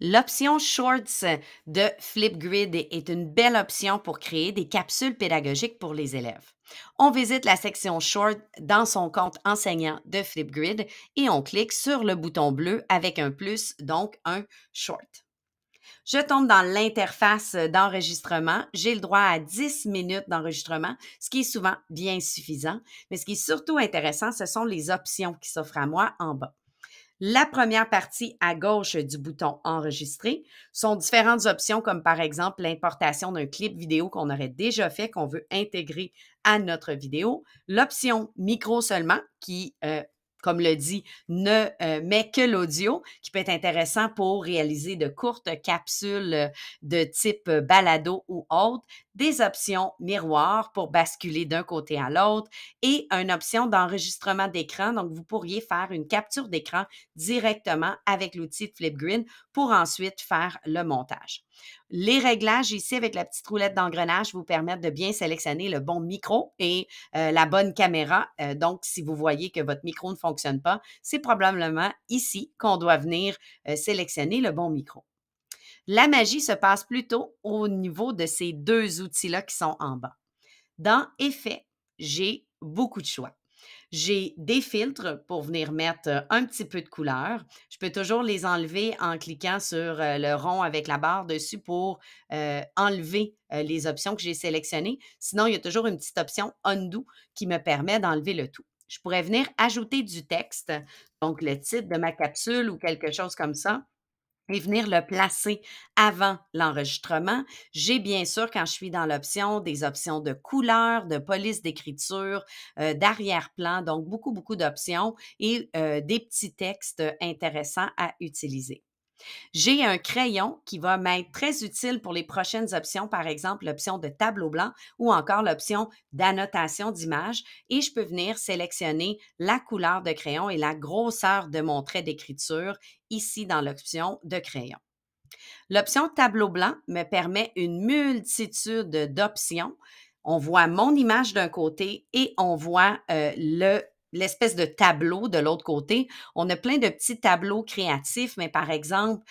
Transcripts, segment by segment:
L'option Shorts de Flipgrid est une belle option pour créer des capsules pédagogiques pour les élèves. On visite la section Short dans son compte enseignant de Flipgrid et on clique sur le bouton bleu avec un plus, donc un Short. Je tombe dans l'interface d'enregistrement. J'ai le droit à 10 minutes d'enregistrement, ce qui est souvent bien suffisant. Mais ce qui est surtout intéressant, ce sont les options qui s'offrent à moi en bas. La première partie à gauche du bouton Enregistrer sont différentes options comme par exemple l'importation d'un clip vidéo qu'on aurait déjà fait, qu'on veut intégrer à notre vidéo. L'option Micro seulement qui, comme le dit, ne met que l'audio, qui peut être intéressant pour réaliser de courtes capsules de type balado ou autre, des options miroirs pour basculer d'un côté à l'autre et une option d'enregistrement d'écran. Donc, vous pourriez faire une capture d'écran directement avec l'outil de Flipgrid pour ensuite faire le montage. Les réglages ici avec la petite roulette d'engrenage vous permettent de bien sélectionner le bon micro et la bonne caméra. Donc, si vous voyez que votre micro ne fonctionne pas, c'est probablement ici qu'on doit venir sélectionner le bon micro. La magie se passe plutôt au niveau de ces deux outils-là qui sont en bas. Dans Effets, j'ai beaucoup de choix. J'ai des filtres pour venir mettre un petit peu de couleur. Je peux toujours les enlever en cliquant sur le rond avec la barre dessus pour enlever les options que j'ai sélectionnées. Sinon, il y a toujours une petite option Undo qui me permet d'enlever le tout. Je pourrais venir ajouter du texte, donc le titre de ma capsule ou quelque chose comme ça et venir le placer avant l'enregistrement. J'ai bien sûr, quand je suis dans l'option, des options de couleur, de police d'écriture, d'arrière-plan, donc beaucoup, beaucoup d'options et des petits textes intéressants à utiliser. J'ai un crayon qui va m'être très utile pour les prochaines options, par exemple l'option de tableau blanc ou encore l'option d'annotation d'image et je peux venir sélectionner la couleur de crayon et la grosseur de mon trait d'écriture ici dans l'option de crayon. L'option tableau blanc me permet une multitude d'options. On voit mon image d'un côté et on voit l'espèce de tableau de l'autre côté. On a plein de petits tableaux créatifs, mais par exemple,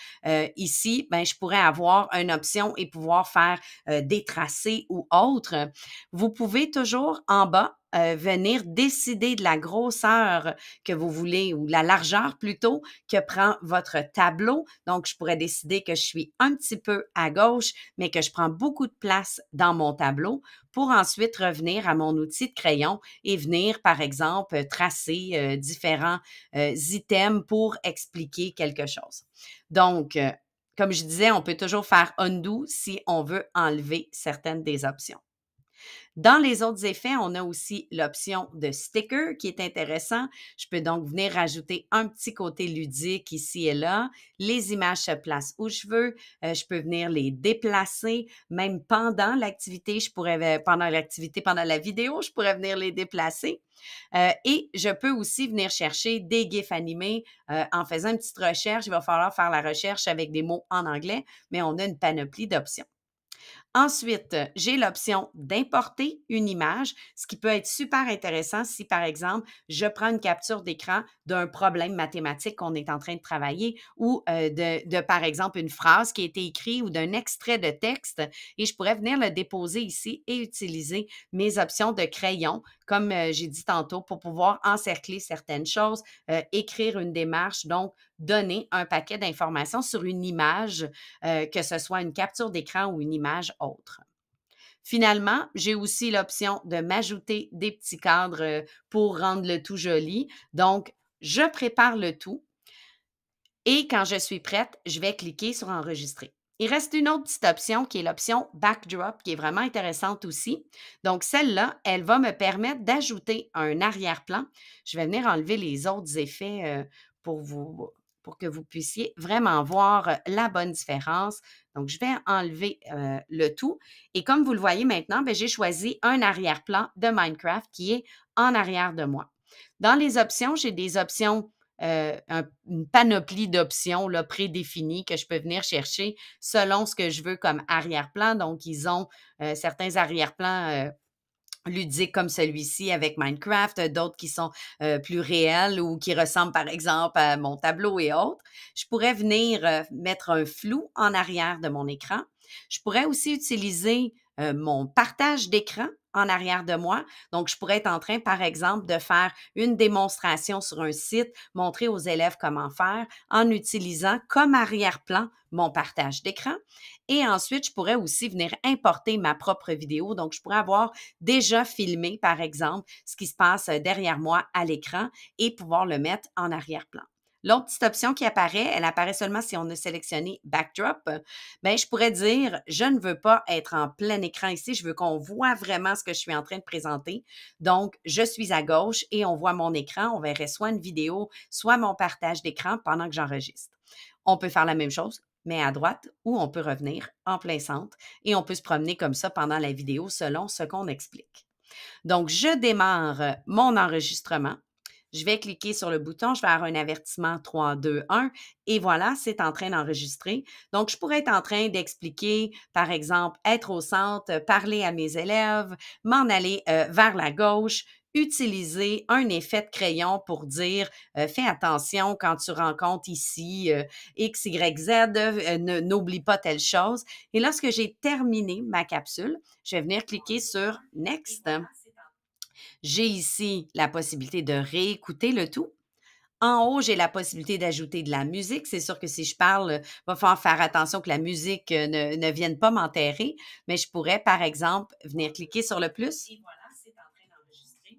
ici, ben, je pourrais avoir une option et pouvoir faire des tracés ou autre. Vous pouvez toujours en bas venir décider de la grosseur que vous voulez ou de la largeur plutôt que prend votre tableau. Donc, je pourrais décider que je suis un petit peu à gauche, mais que je prends beaucoup de place dans mon tableau pour ensuite revenir à mon outil de crayon et venir, par exemple, tracer différents items pour expliquer quelque chose. Donc, comme je disais, on peut toujours faire undo si on veut enlever certaines des options. Dans les autres effets, on a aussi l'option de sticker qui est intéressant. Je peux donc venir rajouter un petit côté ludique ici et là. Les images se placent où je veux. Je peux venir les déplacer. Même pendant l'activité, pendant la vidéo, je pourrais venir les déplacer. Et je peux aussi venir chercher des GIFs animés en faisant une petite recherche. Il va falloir faire la recherche avec des mots en anglais, mais on a une panoplie d'options. Ensuite, j'ai l'option d'importer une image, ce qui peut être super intéressant si, par exemple, je prends une capture d'écran d'un problème mathématique qu'on est en train de travailler ou par exemple, une phrase qui a été écrite ou d'un extrait de texte et je pourrais venir le déposer ici et utiliser mes options de crayon, comme j'ai dit tantôt, pour pouvoir encercler certaines choses, écrire une démarche, donc donner un paquet d'informations sur une image que ce soit une capture d'écran ou une image autre. Finalement, j'ai aussi l'option de m'ajouter des petits cadres pour rendre le tout joli. Donc, je prépare le tout et quand je suis prête, je vais cliquer sur enregistrer. Il reste une autre petite option qui est l'option backdrop qui est vraiment intéressante aussi. Donc, celle-là, elle va me permettre d'ajouter un arrière-plan. Je vais venir enlever les autres effets pour vous, pour que vous puissiez vraiment voir la bonne différence. Donc, je vais enlever le tout. Et comme vous le voyez maintenant, ben, j'ai choisi un arrière-plan de Minecraft qui est en arrière de moi. Dans les options, j'ai des options une panoplie d'options là, prédéfinies que je peux venir chercher selon ce que je veux comme arrière-plan. Donc, ils ont certains arrière-plans ludiques comme celui-ci avec Minecraft, d'autres qui sont plus réels ou qui ressemblent par exemple à mon tableau et autres. Je pourrais venir mettre un flou en arrière de mon écran. Je pourrais aussi utiliser mon partage d'écran en arrière de moi. Donc, je pourrais être en train, par exemple, de faire une démonstration sur un site, montrer aux élèves comment faire en utilisant comme arrière-plan mon partage d'écran. Et ensuite, je pourrais aussi venir importer ma propre vidéo. Donc, je pourrais avoir déjà filmé, par exemple, ce qui se passe derrière moi à l'écran et pouvoir le mettre en arrière-plan. L'autre petite option qui apparaît, elle apparaît seulement si on a sélectionné Backdrop. Bien, je pourrais dire, je ne veux pas être en plein écran ici, je veux qu'on voit vraiment ce que je suis en train de présenter. Donc, je suis à gauche et on voit mon écran. On verrait soit une vidéo, soit mon partage d'écran pendant que j'enregistre. On peut faire la même chose, mais à droite, ou on peut revenir en plein centre et on peut se promener comme ça pendant la vidéo selon ce qu'on explique. Donc, je démarre mon enregistrement. Je vais cliquer sur le bouton, je vais avoir un avertissement 3, 2, 1 et voilà, c'est en train d'enregistrer. Donc, je pourrais être en train d'expliquer, par exemple, être au centre, parler à mes élèves, m'en aller vers la gauche, utiliser un effet de crayon pour dire fais attention quand tu rencontres ici X, Y, Z, n'oublie pas telle chose. Et lorsque j'ai terminé ma capsule, je vais venir cliquer sur Next. J'ai ici la possibilité de réécouter le tout. En haut, j'ai la possibilité d'ajouter de la musique. C'est sûr que si je parle, il va falloir faire attention que la musique ne vienne pas m'enterrer, mais je pourrais, par exemple, venir cliquer sur le plus. Et voilà, c'est en train d'enregistrer.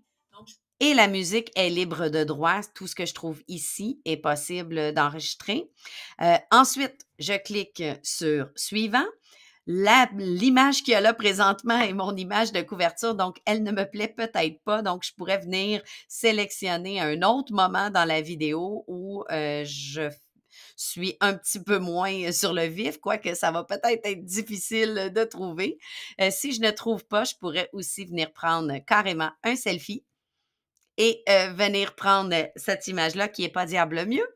Et la musique est libre de droit. Tout ce que je trouve ici est possible d'enregistrer. Ensuite, je clique sur Suivant. L'image qu'il y a là présentement est mon image de couverture, donc elle ne me plaît peut-être pas. Donc, je pourrais venir sélectionner un autre moment dans la vidéo où je suis un petit peu moins sur le vif, quoique ça va peut-être être difficile de trouver. Si je ne trouve pas, je pourrais aussi venir prendre carrément un selfie et venir prendre cette image-là qui est pas diable mieux,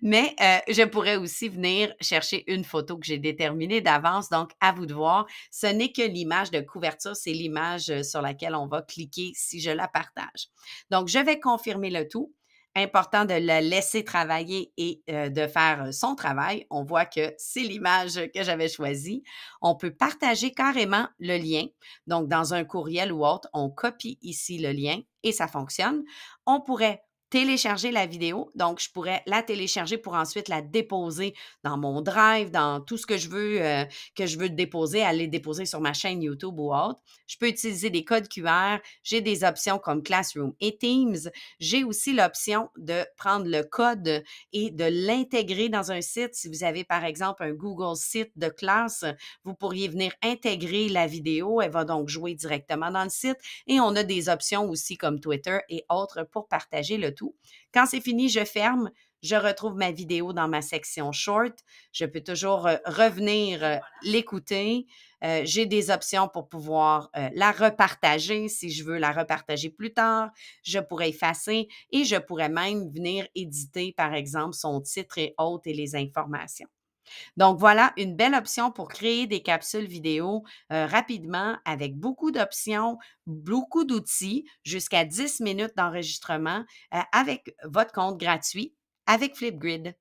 mais je pourrais aussi venir chercher une photo que j'ai déterminée d'avance. Donc, à vous de voir. Ce n'est que l'image de couverture, c'est l'image sur laquelle on va cliquer si je la partage. Donc, je vais confirmer le tout. Important de la laisser travailler et de faire son travail. On voit que c'est l'image que j'avais choisie. On peut partager carrément le lien. Donc, dans un courriel ou autre, on copie ici le lien et ça fonctionne. On pourrait télécharger la vidéo. Donc, je pourrais la télécharger pour ensuite la déposer dans mon Drive, dans tout ce que je veux déposer, aller déposer sur ma chaîne YouTube ou autre. Je peux utiliser des codes QR. J'ai des options comme Classroom et Teams. J'ai aussi l'option de prendre le code et de l'intégrer dans un site. Si vous avez, par exemple, un Google Site de classe, vous pourriez venir intégrer la vidéo. Elle va donc jouer directement dans le site. Et on a des options aussi comme Twitter et autres pour partager le tout. Quand c'est fini, je ferme. Je retrouve ma vidéo dans ma section short. Je peux toujours revenir l'écouter. J'ai des options pour pouvoir la repartager si je veux la repartager plus tard. Je pourrais effacer et je pourrais même venir éditer, par exemple, son titre et autres et les informations. Donc voilà, une belle option pour créer des capsules vidéo rapidement avec beaucoup d'options, beaucoup d'outils, jusqu'à 10 minutes d'enregistrement avec votre compte gratuit avec Flipgrid.